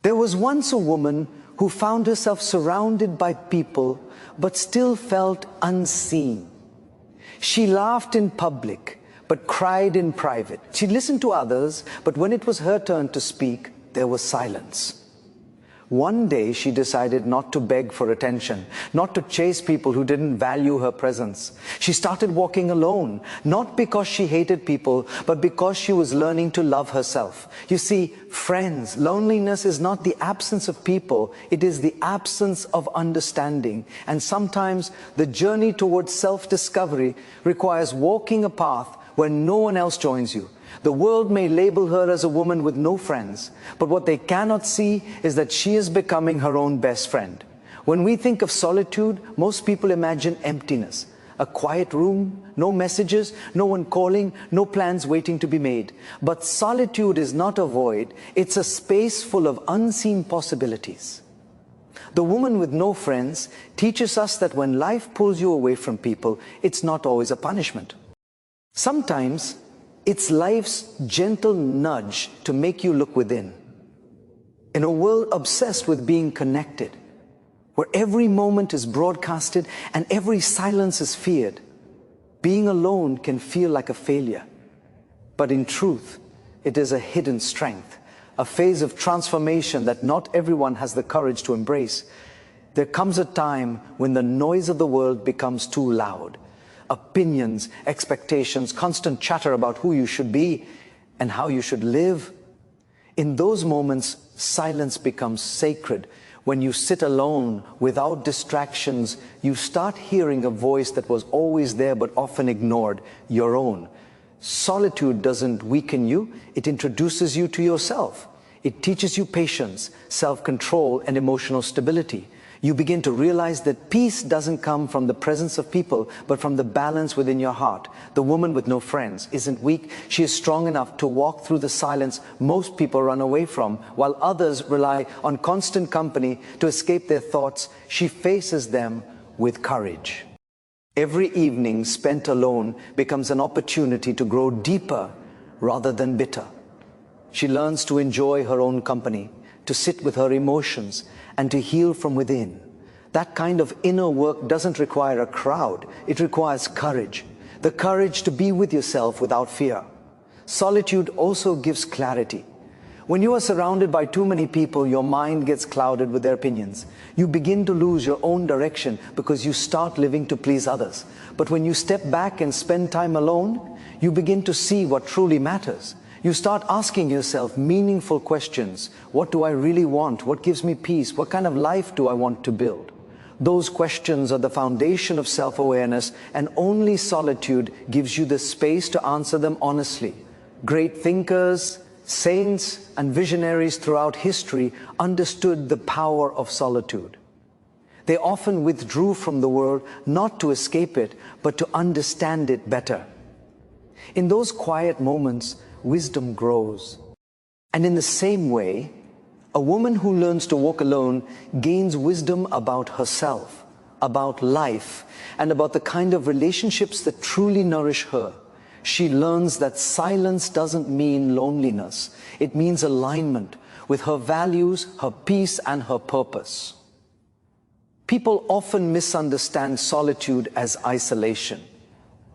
There was once a woman who found herself surrounded by people but still felt unseen. She laughed in public but cried in private. She listened to others, but when it was her turn to speak, there was silence. One day she decided not to beg for attention, not to chase people who didn't value her presence. She started walking alone, not because she hated people, but because she was learning to love herself. You see, friends, loneliness is not the absence of people, it is the absence of understanding. And sometimes the journey towards self-discovery requires walking a path where no one else joins you. The world may label her as a woman with no friends, but what they cannot see is that she is becoming her own best friend. When we think of solitude, most people imagine emptiness. A quiet room, no messages, no one calling, no plans waiting to be made. But solitude is not a void, it's a space full of unseen possibilities. The woman with no friends teaches us that when life pulls you away from people, it's not always a punishment. Sometimes, it's life's gentle nudge to make you look within. In a world obsessed with being connected, where every moment is broadcasted and every silence is feared, being alone can feel like a failure. But in truth, it is a hidden strength, a phase of transformation that not everyone has the courage to embrace. There comes a time when the noise of the world becomes too loud. Opinions, expectations, constant chatter about who you should be and how you should live. In those moments, silence becomes sacred. When you sit alone without distractions, you start hearing a voice that was always there but often ignored, your own. Solitude doesn't weaken you, it introduces you to yourself. It teaches you patience, self-control, and emotional stability. You begin to realize that peace doesn't come from the presence of people, but from the balance within your heart. The woman with no friends isn't weak. She is strong enough to walk through the silence most people run away from, while others rely on constant company to escape their thoughts. She faces them with courage. Every evening spent alone becomes an opportunity to grow deeper rather than bitter. She learns to enjoy her own company, to sit with her emotions, and to heal from within. That kind of inner work doesn't require a crowd, it requires courage. The courage to be with yourself without fear. Solitude also gives clarity. When you are surrounded by too many people, your mind gets clouded with their opinions. You begin to lose your own direction because you start living to please others. But when you step back and spend time alone, you begin to see what truly matters. You start asking yourself meaningful questions. What do I really want? What gives me peace? What kind of life do I want to build? Those questions are the foundation of self-awareness, and only solitude gives you the space to answer them honestly. Great thinkers, saints, and visionaries throughout history understood the power of solitude. They often withdrew from the world not to escape it, but to understand it better. In those quiet moments, wisdom grows. And in the same way, a woman who learns to walk alone gains wisdom about herself, about life, and about the kind of relationships that truly nourish her. She learns that silence doesn't mean loneliness. It means alignment with her values, her peace, and her purpose. People often misunderstand solitude as isolation,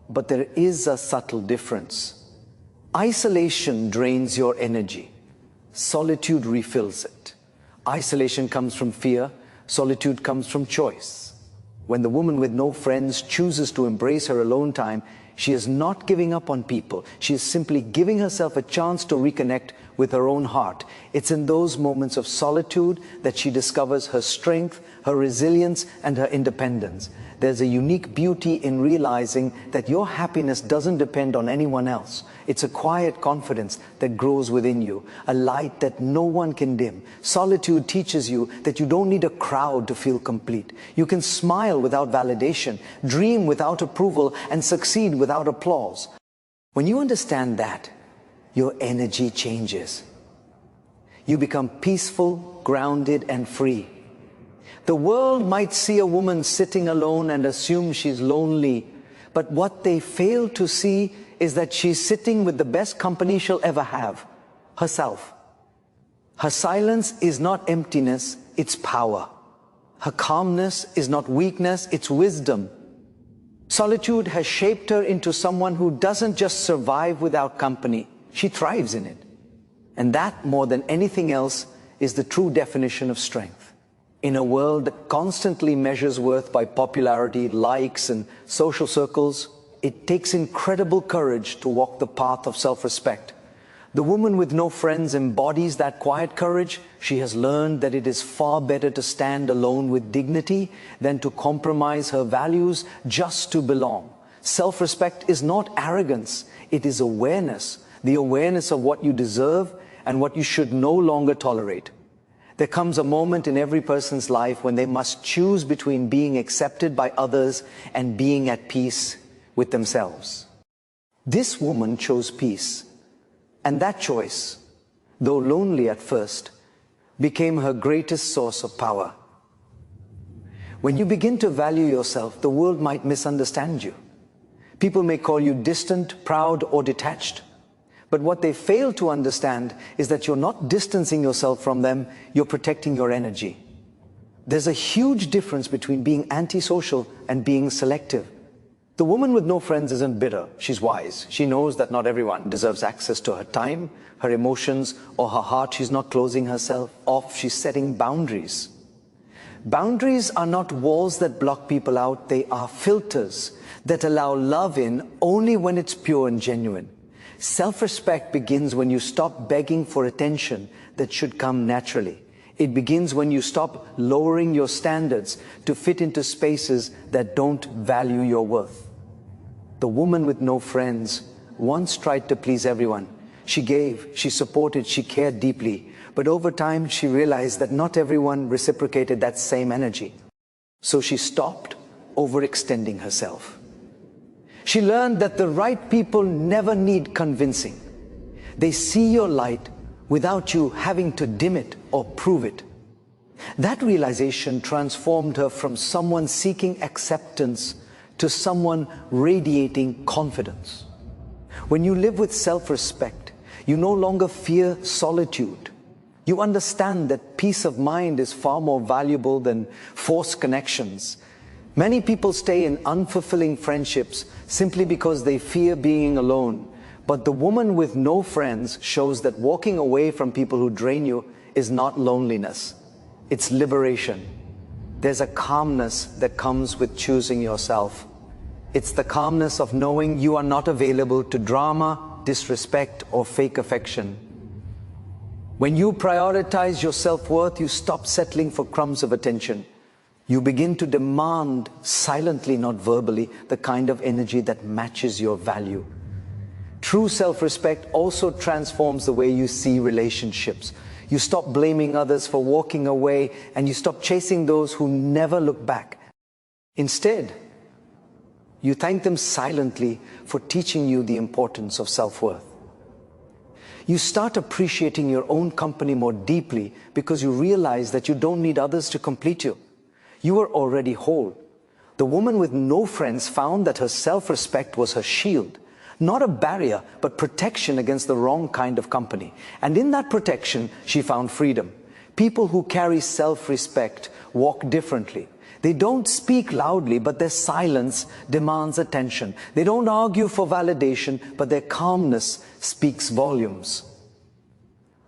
but there is a subtle difference. Isolation drains your energy. Solitude refills it. Isolation comes from fear. Solitude comes from choice. When the woman with no friends chooses to embrace her alone time, she is not giving up on people. She is simply giving herself a chance to reconnect with her own heart. It's in those moments of solitude that she discovers her strength, her resilience, and her independence. There's a unique beauty in realizing that your happiness doesn't depend on anyone else. It's a quiet confidence that grows within you, a light that no one can dim. Solitude teaches you that you don't need a crowd to feel complete. You can smile without validation, dream without approval, and succeed without applause. When you understand that, your energy changes. You become peaceful, grounded, and free. The world might see a woman sitting alone and assume she's lonely, but what they fail to see is that she's sitting with the best company she'll ever have, herself. Her silence is not emptiness, it's power. Her calmness is not weakness, it's wisdom. Solitude has shaped her into someone who doesn't just survive without company, she thrives in it. And that, more than anything else, is the true definition of strength. In a world that constantly measures worth by popularity, likes, and social circles, it takes incredible courage to walk the path of self-respect. The woman with no friends embodies that quiet courage. She has learned that it is far better to stand alone with dignity than to compromise her values just to belong. Self-respect is not arrogance, it is awareness, the awareness of what you deserve and what you should no longer tolerate. There comes a moment in every person's life when they must choose between being accepted by others and being at peace with themselves. This woman chose peace. And that choice, though lonely at first, became her greatest source of power. When you begin to value yourself, the world might misunderstand you. People may call you distant, proud, or detached. But what they fail to understand is that you're not distancing yourself from them, you're protecting your energy. There's a huge difference between being antisocial and being selective. The woman with no friends isn't bitter, she's wise. She knows that not everyone deserves access to her time, her emotions, or her heart. She's not closing herself off, she's setting boundaries. Boundaries are not walls that block people out, they are filters that allow love in only when it's pure and genuine. Self-respect begins when you stop begging for attention that should come naturally. It begins when you stop lowering your standards to fit into spaces that don't value your worth. The woman with no friends once tried to please everyone. She gave, she supported, she cared deeply. But over time, she realized that not everyone reciprocated that same energy. So she stopped overextending herself. She learned that the right people never need convincing. They see your light without you having to dim it or prove it. That realization transformed her from someone seeking acceptance to someone radiating confidence. When you live with self-respect, you no longer fear solitude. You understand that peace of mind is far more valuable than forced connections. Many people stay in unfulfilling friendships simply because they fear being alone. But the woman with no friends shows that walking away from people who drain you is not loneliness. It's liberation. There's a calmness that comes with choosing yourself. It's the calmness of knowing you are not available to drama, disrespect, or fake affection. When you prioritize your self-worth, you stop settling for crumbs of attention. You begin to demand, silently, not verbally, the kind of energy that matches your value. True self-respect also transforms the way you see relationships. You stop blaming others for walking away, and you stop chasing those who never look back. Instead, you thank them silently for teaching you the importance of self-worth. You start appreciating your own company more deeply because you realize that you don't need others to complete you. You are already whole. The woman with no friends found that her self-respect was her shield. Not a barrier, but protection against the wrong kind of company. And in that protection, she found freedom. People who carry self-respect walk differently. They don't speak loudly, but their silence demands attention. They don't argue for validation, but their calmness speaks volumes.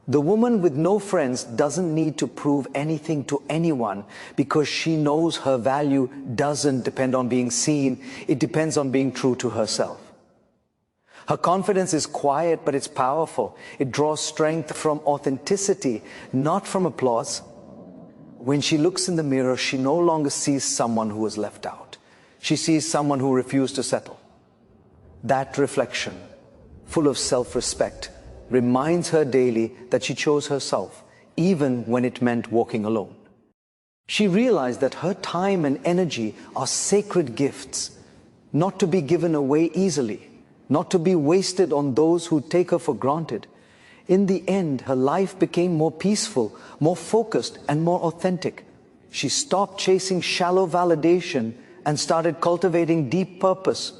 The woman with no friends doesn't need to prove anything to anyone because she knows her value doesn't depend on being seen. It depends on being true to herself. Her confidence is quiet, but it's powerful. It draws strength from authenticity, not from applause. When she looks in the mirror, she no longer sees someone who was left out. She sees someone who refused to settle. That reflection, full of self-respect, reminds her daily that she chose herself, even when it meant walking alone. She realized that her time and energy are sacred gifts, not to be given away easily, not to be wasted on those who take her for granted. In the end, her life became more peaceful, more focused, and more authentic. She stopped chasing shallow validation and started cultivating deep purpose.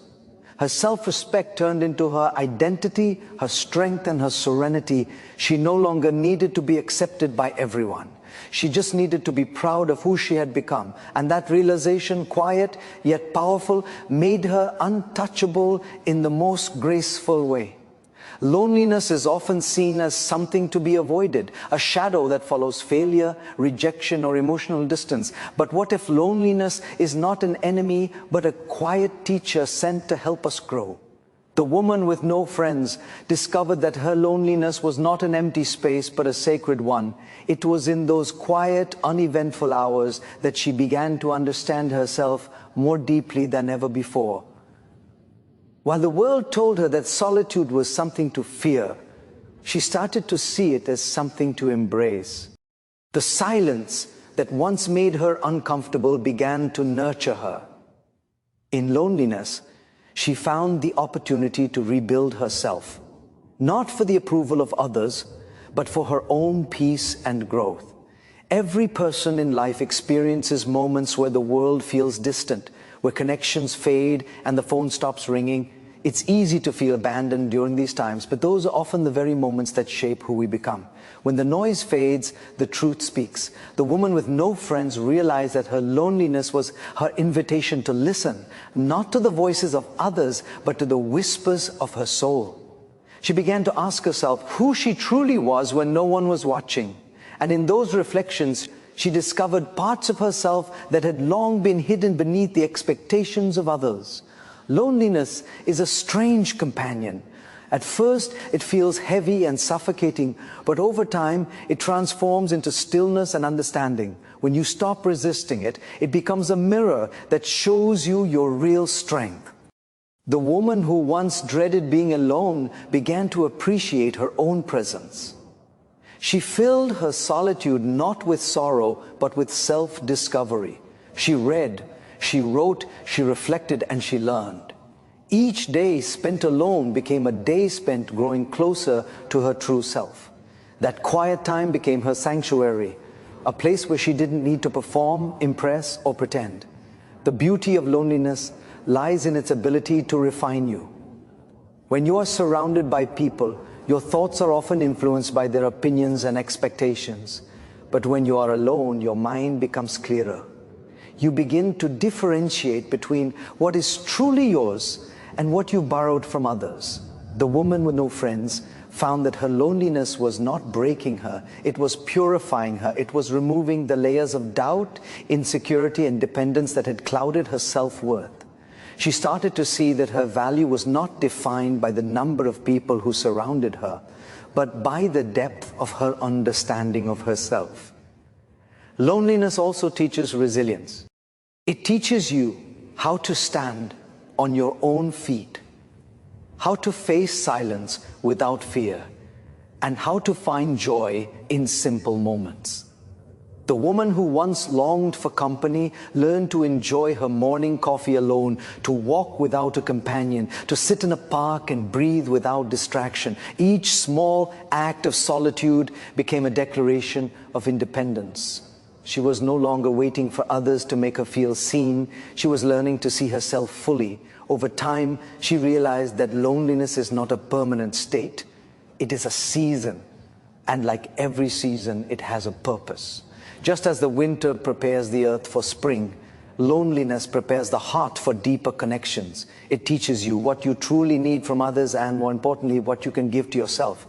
Her self-respect turned into her identity, her strength, and her serenity. She no longer needed to be accepted by everyone. She just needed to be proud of who she had become. And that realization, quiet yet powerful, made her untouchable in the most graceful way. Loneliness is often seen as something to be avoided, a shadow that follows failure, rejection, or emotional distance. But what if loneliness is not an enemy, but a quiet teacher sent to help us grow? The woman with no friends discovered that her loneliness was not an empty space, but a sacred one. It was in those quiet, uneventful hours that she began to understand herself more deeply than ever before. While the world told her that solitude was something to fear, she started to see it as something to embrace. The silence that once made her uncomfortable began to nurture her. In loneliness, she found the opportunity to rebuild herself, not for the approval of others, but for her own peace and growth. Every person in life experiences moments where the world feels distant, where connections fade and the phone stops ringing. It's easy to feel abandoned during these times, but those are often the very moments that shape who we become. When the noise fades, the truth speaks. The woman with no friends realized that her loneliness was her invitation to listen, not to the voices of others, but to the whispers of her soul. She began to ask herself who she truly was when no one was watching. And in those reflections, she discovered parts of herself that had long been hidden beneath the expectations of others. Loneliness is a strange companion. At first, it feels heavy and suffocating, but over time, it transforms into stillness and understanding. When you stop resisting it, it becomes a mirror that shows you your real strength. The woman who once dreaded being alone began to appreciate her own presence. She filled her solitude not with sorrow, but with self-discovery. She read, she wrote, she reflected, and she learned. Each day spent alone became a day spent growing closer to her true self. That quiet time became her sanctuary, a place where she didn't need to perform, impress, or pretend. The beauty of loneliness lies in its ability to refine you. When you are surrounded by people, your thoughts are often influenced by their opinions and expectations. But when you are alone, your mind becomes clearer. You begin to differentiate between what is truly yours and what you borrowed from others. The woman with no friends found that her loneliness was not breaking her, it was purifying her. It was removing the layers of doubt, insecurity, and dependence that had clouded her self-worth. She started to see that her value was not defined by the number of people who surrounded her, but by the depth of her understanding of herself. Loneliness also teaches resilience. It teaches you how to stand on your own feet, how to face silence without fear, and how to find joy in simple moments. The woman who once longed for company learned to enjoy her morning coffee alone, to walk without a companion, to sit in a park and breathe without distraction. Each small act of solitude became a declaration of independence. She was no longer waiting for others to make her feel seen. She was learning to see herself fully. Over time, she realized that loneliness is not a permanent state. It is a season. And like every season, it has a purpose. Just as the winter prepares the earth for spring, loneliness prepares the heart for deeper connections. It teaches you what you truly need from others and, more importantly, what you can give to yourself.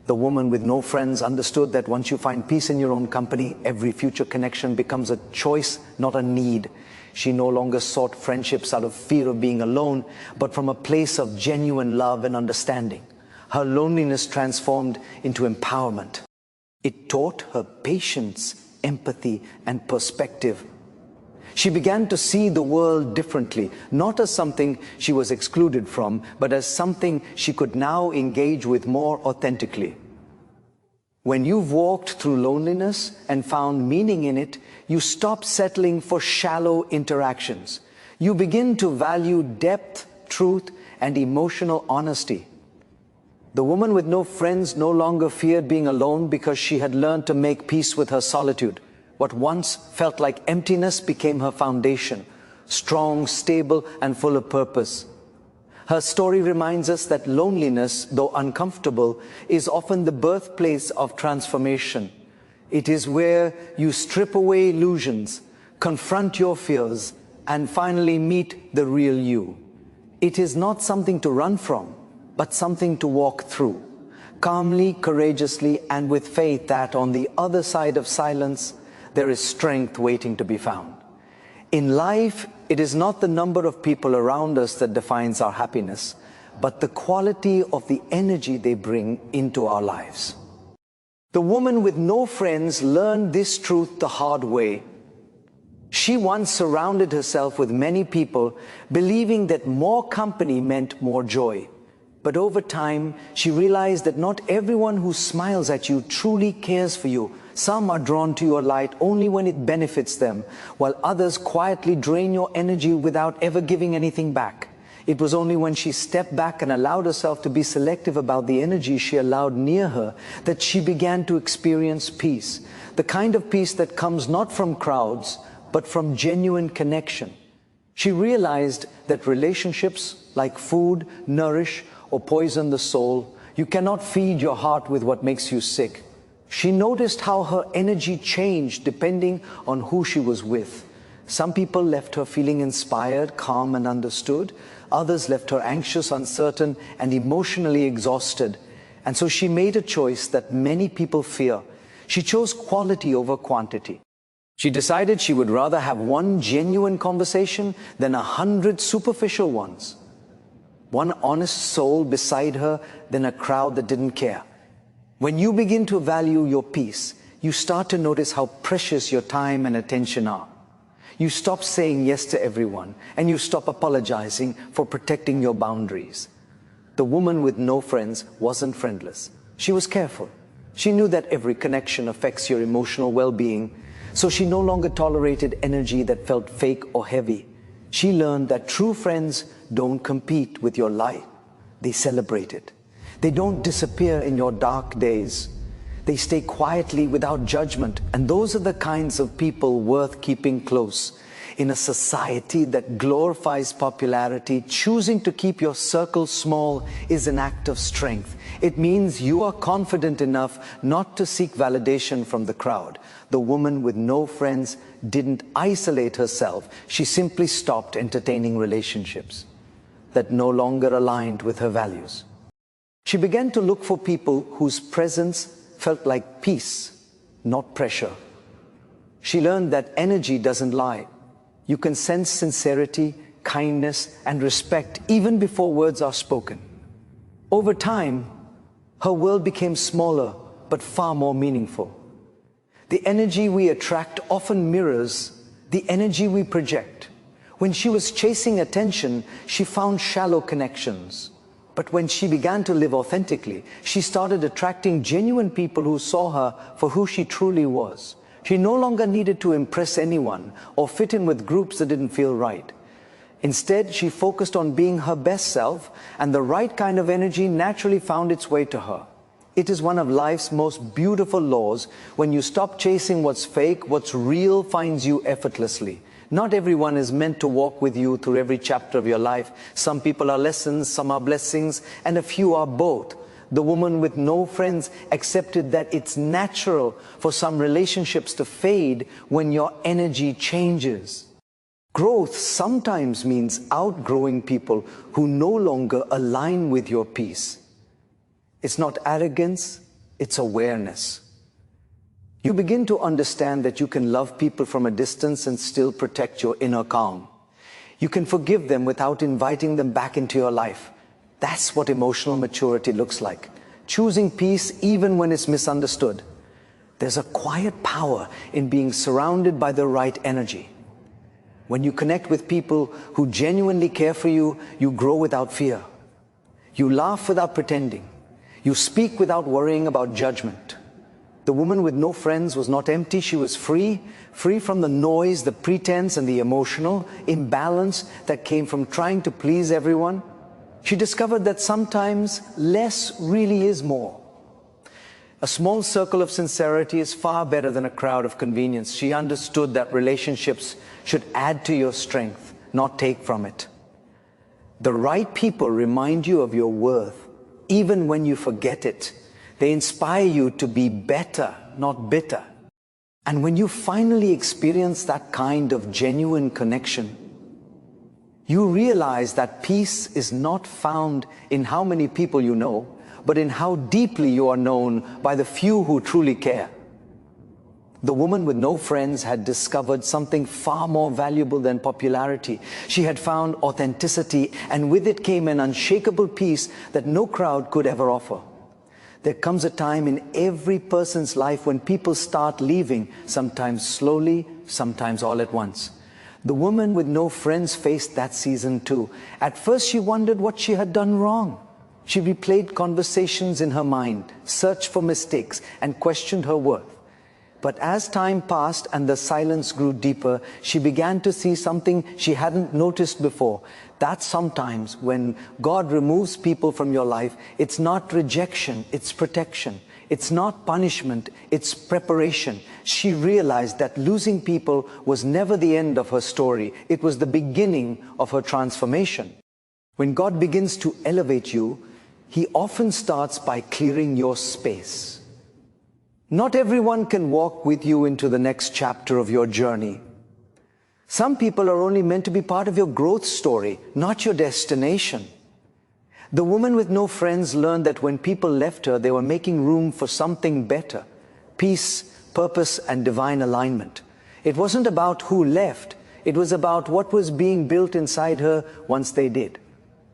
The woman with no friends understood that once you find peace in your own company, every future connection becomes a choice, not a need. She no longer sought friendships out of fear of being alone, but from a place of genuine love and understanding. Her loneliness transformed into empowerment. It taught her patience, empathy, and perspective. She began to see the world differently, not as something she was excluded from, but as something she could now engage with more authentically. When you've walked through loneliness and found meaning in it, you stop settling for shallow interactions. You begin to value depth, truth, and emotional honesty. The woman with no friends no longer feared being alone because she had learned to make peace with her solitude. What once felt like emptiness became her foundation, strong, stable, and full of purpose. Her story reminds us that loneliness, though uncomfortable, is often the birthplace of transformation. It is where you strip away illusions, confront your fears, and finally meet the real you. It is not something to run from, but something to walk through, calmly, courageously, and with faith that on the other side of silence, there is strength waiting to be found. In life, it is not the number of people around us that defines our happiness, but the quality of the energy they bring into our lives. The woman with no friends learned this truth the hard way. She once surrounded herself with many people, believing that more company meant more joy. But over time, she realized that not everyone who smiles at you truly cares for you. Some are drawn to your light only when it benefits them, while others quietly drain your energy without ever giving anything back. It was only when she stepped back and allowed herself to be selective about the energy she allowed near her that she began to experience peace. The kind of peace that comes not from crowds, but from genuine connection. She realized that relationships like food nourish or poison the soul. You cannot feed your heart with what makes you sick. She noticed how her energy changed depending on who she was with. Some people left her feeling inspired, calm, and understood. Others left her anxious, uncertain, and emotionally exhausted. And so she made a choice that many people fear. She chose quality over quantity. She decided she would rather have one genuine conversation than 100 superficial ones. One honest soul beside her than a crowd that didn't care. When you begin to value your peace, you start to notice how precious your time and attention are. You stop saying yes to everyone, and you stop apologizing for protecting your boundaries. The woman with no friends wasn't friendless. She was careful. She knew that every connection affects your emotional well-being, so she no longer tolerated energy that felt fake or heavy. She learned that true friends don't compete with your light. They celebrate it. They don't disappear in your dark days. They stay quietly without judgment, and those are the kinds of people worth keeping close. In a society that glorifies popularity, choosing to keep your circle small is an act of strength. It means you are confident enough not to seek validation from the crowd. The woman with no friends didn't isolate herself. She simply stopped entertaining relationships that no longer aligned with her values. She began to look for people whose presence felt like peace, not pressure. She learned that energy doesn't lie. You can sense sincerity, kindness, and respect even before words are spoken. Over time, her world became smaller, but far more meaningful. The energy we attract often mirrors the energy we project. When she was chasing attention, she found shallow connections. But when she began to live authentically, she started attracting genuine people who saw her for who she truly was. She no longer needed to impress anyone or fit in with groups that didn't feel right. Instead, she focused on being her best self, and the right kind of energy naturally found its way to her. It is one of life's most beautiful laws. When you stop chasing what's fake, what's real finds you effortlessly. Not everyone is meant to walk with you through every chapter of your life. Some people are lessons, some are blessings, and a few are both. The woman with no friends accepted that it's natural for some relationships to fade when your energy changes. Growth sometimes means outgrowing people who no longer align with your peace. It's not arrogance, it's awareness. You begin to understand that you can love people from a distance and still protect your inner calm. You can forgive them without inviting them back into your life. That's what emotional maturity looks like. Choosing peace even when it's misunderstood. There's a quiet power in being surrounded by the right energy. When you connect with people who genuinely care for you, you grow without fear. You laugh without pretending. You speak without worrying about judgment. The woman with no friends was not empty. She was free from the noise, the pretense, and the emotional imbalance that came from trying to please everyone. She discovered that sometimes less really is more. A small circle of sincerity is far better than a crowd of convenience. She understood that relationships should add to your strength, not take from it. The right people remind you of your worth, even when you forget it. They inspire you to be better, not bitter. And when you finally experience that kind of genuine connection, you realize that peace is not found in how many people you know, but in how deeply you are known by the few who truly care. The woman with no friends had discovered something far more valuable than popularity. She had found authenticity, and with it came an unshakable peace that no crowd could ever offer. There comes a time in every person's life when people start leaving, sometimes slowly, sometimes all at once. The woman with no friends faced that season too. At first she wondered what she had done wrong. She replayed conversations in her mind, searched for mistakes, and questioned her worth. But as time passed and the silence grew deeper, she began to see something she hadn't noticed before. That sometimes when God removes people from your life, it's not rejection, it's protection. It's not punishment, it's preparation. She realized that losing people was never the end of her story. It was the beginning of her transformation. When God begins to elevate you, He often starts by clearing your space. Not everyone can walk with you into the next chapter of your journey. Some people are only meant to be part of your growth story, not your destination. The woman with no friends learned that when people left her, they were making room for something better: peace, purpose, and divine alignment. It wasn't about who left, it was about what was being built inside her once they did.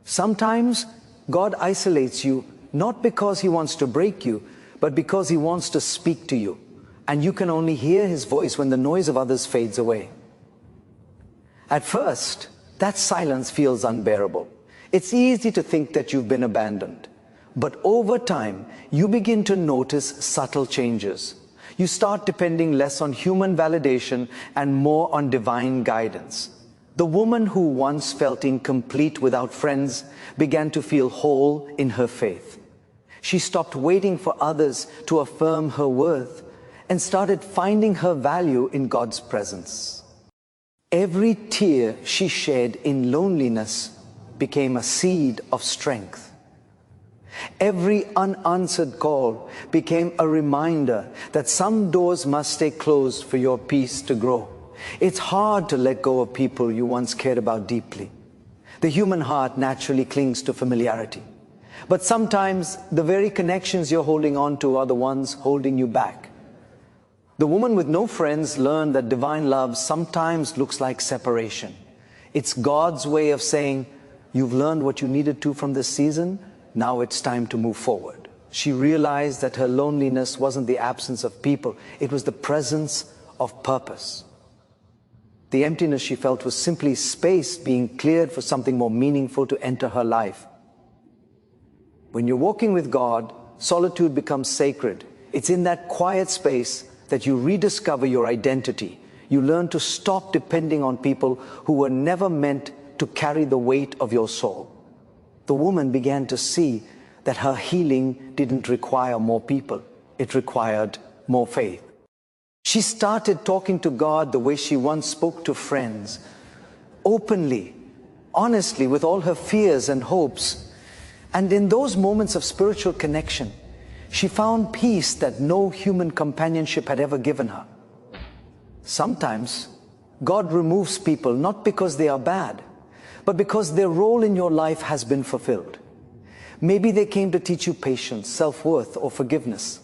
Sometimes God isolates you not because He wants to break you, but because He wants to speak to you. And you can only hear His voice when the noise of others fades away. At first, that silence feels unbearable. It's easy to think that you've been abandoned. But over time, you begin to notice subtle changes. You start depending less on human validation and more on divine guidance. The woman who once felt incomplete without friends began to feel whole in her faith. She stopped waiting for others to affirm her worth and started finding her value in God's presence. Every tear she shed in loneliness became a seed of strength. Every unanswered call became a reminder that some doors must stay closed for your peace to grow. It's hard to let go of people you once cared about deeply. The human heart naturally clings to familiarity. But sometimes the very connections you're holding on to are the ones holding you back. The woman with no friends learned that divine love sometimes looks like separation. It's God's way of saying, you've learned what you needed to from this season, now it's time to move forward. She realized that her loneliness wasn't the absence of people, it was the presence of purpose. The emptiness she felt was simply space being cleared for something more meaningful to enter her life. When you're walking with God, solitude becomes sacred. It's in that quiet space that you rediscover your identity. You learn to stop depending on people who were never meant to carry the weight of your soul. The woman began to see that her healing didn't require more people. It required more faith. She started talking to God the way she once spoke to friends, openly, honestly, with all her fears and hopes. And in those moments of spiritual connection, she found peace that no human companionship had ever given her. Sometimes, God removes people not because they are bad, but because their role in your life has been fulfilled. Maybe they came to teach you patience, self-worth, or forgiveness.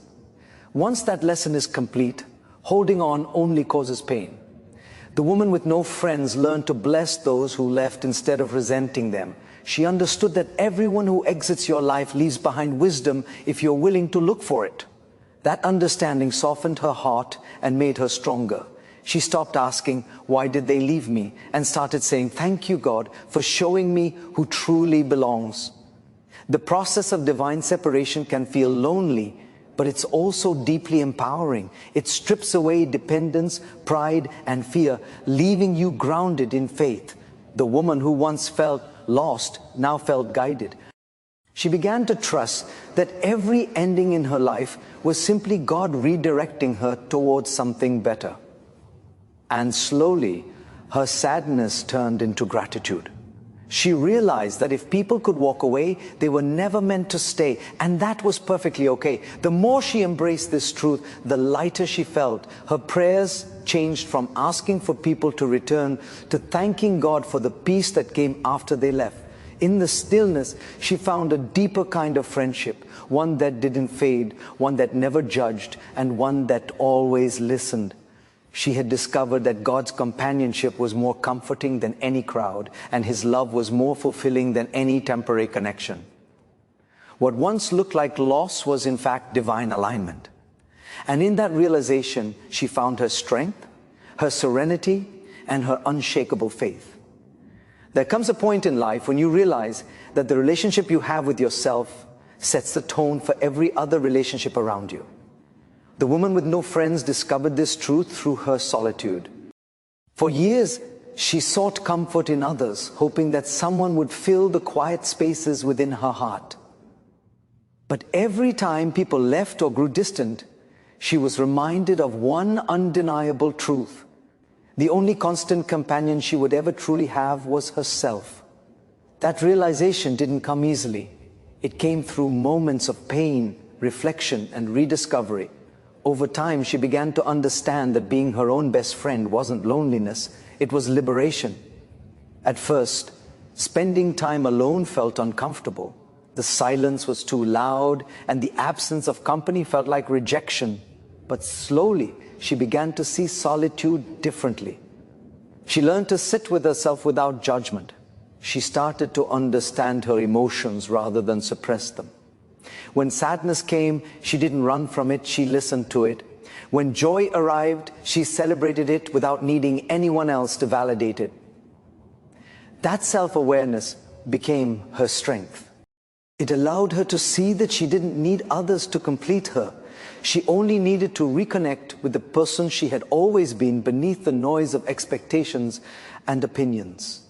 Once that lesson is complete, holding on only causes pain. The woman with no friends learned to bless those who left instead of resenting them. She understood that everyone who exits your life leaves behind wisdom if you're willing to look for it. That understanding softened her heart and made her stronger. She stopped asking, why did they leave me? And started saying, thank you, God, for showing me who truly belongs. The process of divine separation can feel lonely, but it's also deeply empowering. It strips away dependence, pride, and fear, leaving you grounded in faith. The woman who once felt lost now felt guided. She began to trust that every ending in her life was simply God redirecting her towards something better. And slowly, her sadness turned into gratitude. She realized that if people could walk away, they were never meant to stay, and that was perfectly okay. The more she embraced this truth, the lighter she felt. Her prayers changed from asking for people to return to thanking God for the peace that came after they left. In the stillness, she found a deeper kind of friendship, one that didn't fade, one that never judged, and one that always listened. She had discovered that God's companionship was more comforting than any crowd, and His love was more fulfilling than any temporary connection. What once looked like loss was in fact divine alignment. And in that realization, she found her strength, her serenity, and her unshakable faith. There comes a point in life when you realize that the relationship you have with yourself sets the tone for every other relationship around you. The woman with no friends discovered this truth through her solitude. For years, she sought comfort in others, hoping that someone would fill the quiet spaces within her heart. But every time people left or grew distant, she was reminded of one undeniable truth. The only constant companion she would ever truly have was herself. That realization didn't come easily. It came through moments of pain, reflection, and rediscovery. Over time, she began to understand that being her own best friend wasn't loneliness, it was liberation. At first, spending time alone felt uncomfortable. The silence was too loud, and the absence of company felt like rejection. But slowly, she began to see solitude differently. She learned to sit with herself without judgment. She started to understand her emotions rather than suppress them. When sadness came, she didn't run from it, she listened to it. When joy arrived, she celebrated it without needing anyone else to validate it. That self-awareness became her strength. It allowed her to see that she didn't need others to complete her. She only needed to reconnect with the person she had always been beneath the noise of expectations and opinions.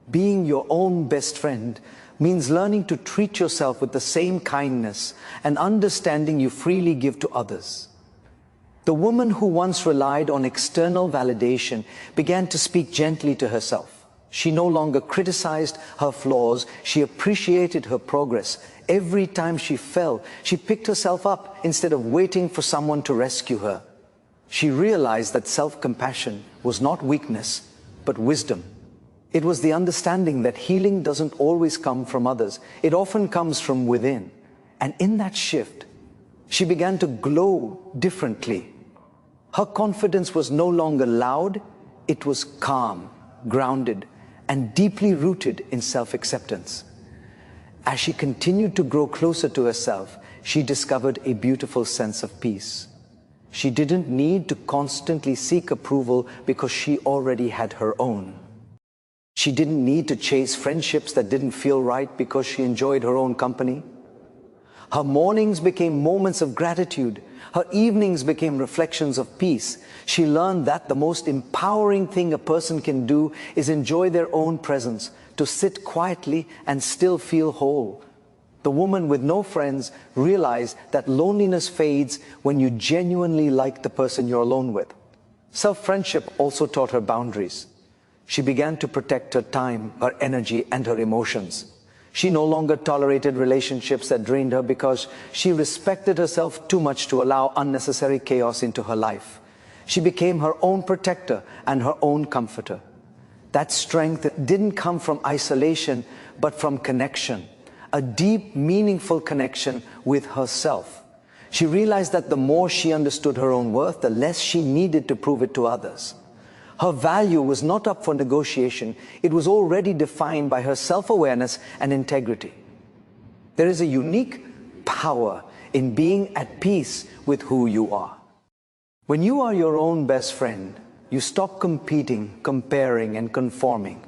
Being your own best friend means learning to treat yourself with the same kindness and understanding you freely give to others. The woman who once relied on external validation began to speak gently to herself. She no longer criticized her flaws, she appreciated her progress. Every time she fell, she picked herself up instead of waiting for someone to rescue her. She realized that self-compassion was not weakness, but wisdom. It was the understanding that healing doesn't always come from others. It often comes from within. And in that shift, she began to glow differently. Her confidence was no longer loud, it was calm, grounded, and deeply rooted in self-acceptance. As she continued to grow closer to herself, she discovered a beautiful sense of peace. She didn't need to constantly seek approval because she already had her own. She didn't need to chase friendships that didn't feel right because she enjoyed her own company. Her mornings became moments of gratitude. Her evenings became reflections of peace. She learned that the most empowering thing a person can do is enjoy their own presence, to sit quietly and still feel whole. The woman with no friends realized that loneliness fades when you genuinely like the person you're alone with. Self-friendship also taught her boundaries. She began to protect her time, her energy, and her emotions. She no longer tolerated relationships that drained her because she respected herself too much to allow unnecessary chaos into her life. She became her own protector and her own comforter. That strength didn't come from isolation, but from connection, a deep, meaningful connection with herself. She realized that the more she understood her own worth, the less she needed to prove it to others. Her value was not up for negotiation. It was already defined by her self-awareness and integrity. There is a unique power in being at peace with who you are. When you are your own best friend, you stop competing, comparing, and conforming.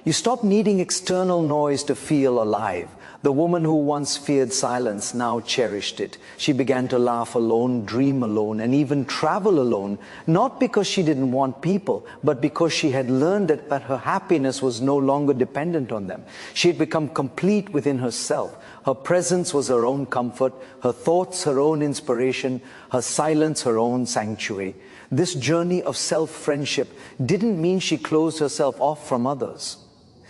You stop needing external noise to feel alive. The woman who once feared silence now cherished it. She began to laugh alone, dream alone, and even travel alone, not because she didn't want people, but because she had learned that her happiness was no longer dependent on them. She had become complete within herself. Her presence was her own comfort, her thoughts her own inspiration, her silence her own sanctuary. This journey of self-friendship didn't mean she closed herself off from others.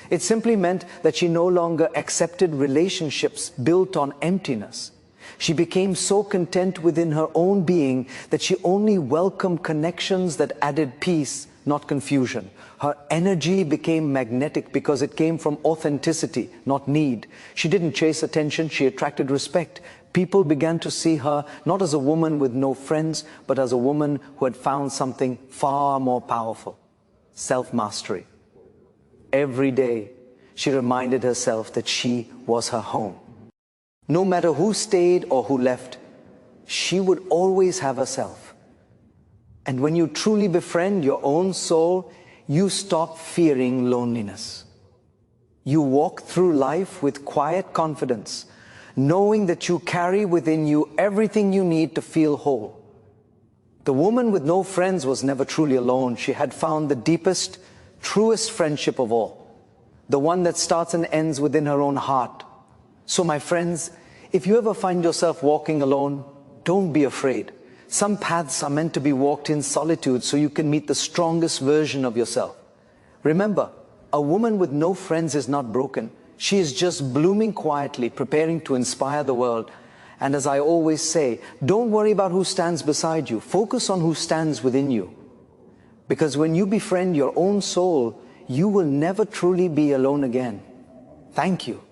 It simply meant that she no longer accepted relationships built on emptiness. She became so content within her own being that she only welcomed connections that added peace, not confusion. Her energy became magnetic because it came from authenticity, not need. She didn't chase attention, she attracted respect. People began to see her not as a woman with no friends, but as a woman who had found something far more powerful: self-mastery. Every day, she reminded herself that she was her home. No matter who stayed or who left, she would always have herself. And when you truly befriend your own soul, you stop fearing loneliness. You walk through life with quiet confidence, knowing that you carry within you everything you need to feel whole. The woman with no friends was never truly alone. She had found the deepest, truest friendship of all, the one that starts and ends within her own heart. So my friends, if you ever find yourself walking alone, don't be afraid. Some paths are meant to be walked in solitude so you can meet the strongest version of yourself. Remember, a woman with no friends is not broken. She is just blooming quietly, preparing to inspire the world. And as I always say, don't worry about who stands beside you. Focus on who stands within you. Because when you befriend your own soul, you will never truly be alone again. Thank you.